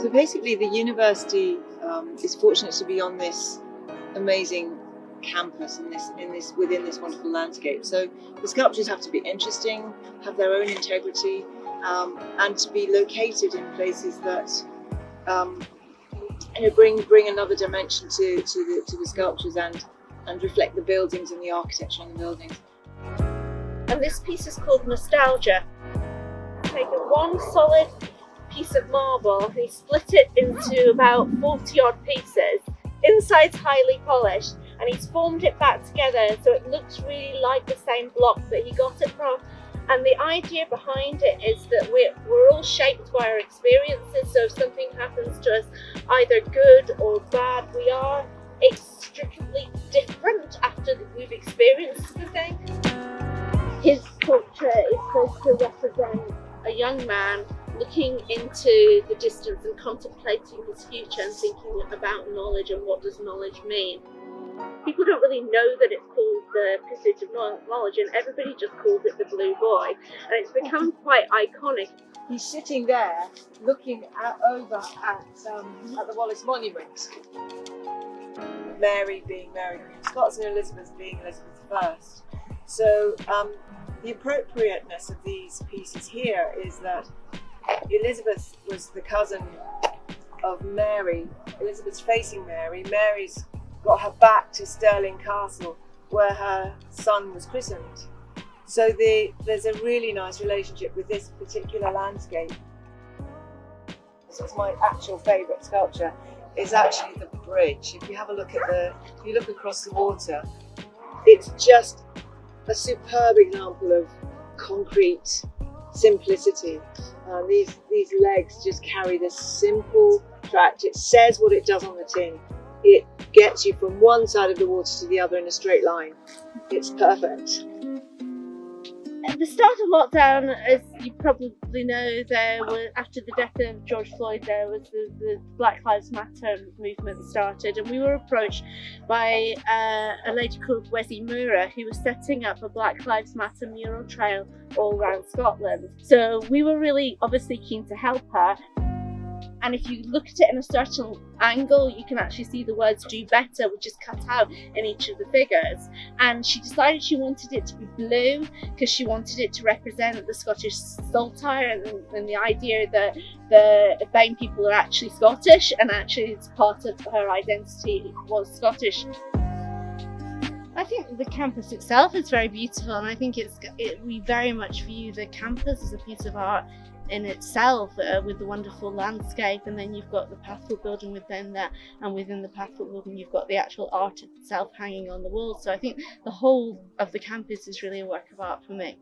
So basically, the university is fortunate to be on this amazing campus within this wonderful landscape. So the sculptures have to be interesting, have their own integrity, and to be located in places that bring another dimension to the sculptures and reflect the buildings and the architecture on the buildings. And this piece is called Nostalgia. Taken one solid piece of marble and he split it into about 40 odd pieces. Inside's highly polished and he's formed it back together so it looks really like the same block that he got it from. And the idea behind it is that we're all shaped by our experiences, so if something happens to us, either good or bad, we are extremely different after we've experienced the thing. His portrait is supposed to represent a young man looking into the distance and contemplating his future and thinking about knowledge and what does knowledge mean. People don't really know that it's called the Pursuit of Knowledge and everybody just calls it the Blue Boy, and it's become quite iconic. He's sitting there looking over at the Wallace Monument. Mary being Mary Queen of Scots and Elizabeth being Elizabeth I. So the appropriateness of these pieces here is that Elizabeth was the cousin of Mary. Elizabeth's facing Mary. Mary's got her back to Stirling Castle where her son was christened. So there's a really nice relationship with this particular landscape. So it's my actual favourite sculpture is actually the bridge. If you have a look at if you look across the water, it's just a superb example of concrete simplicity. These legs just carry this simple tract. It says what it does on the tin. It gets you from one side of the water to the other in a straight line. It's perfect. At the start of lockdown, as you probably know, after the death of George Floyd, there was the Black Lives Matter movement started, and we were approached by a lady called Wesley Moura, who was setting up a Black Lives Matter mural trail all around Scotland. So we were really obviously keen to help her. And if you look at it in a certain angle, you can actually see the words "do better," which is cut out in each of the figures. And she decided she wanted it to be blue because she wanted it to represent the Scottish saltire and the idea that the BAME people are actually Scottish, and actually it's part of her identity was Scottish. I think the campus itself is very beautiful, and I think we very much view the campus as a piece of art in itself, with the wonderful landscape, and then you've got the Pathfield building within that, and within the Pathfield building you've got the actual art itself hanging on the walls. So I think the whole of the campus is really a work of art for me.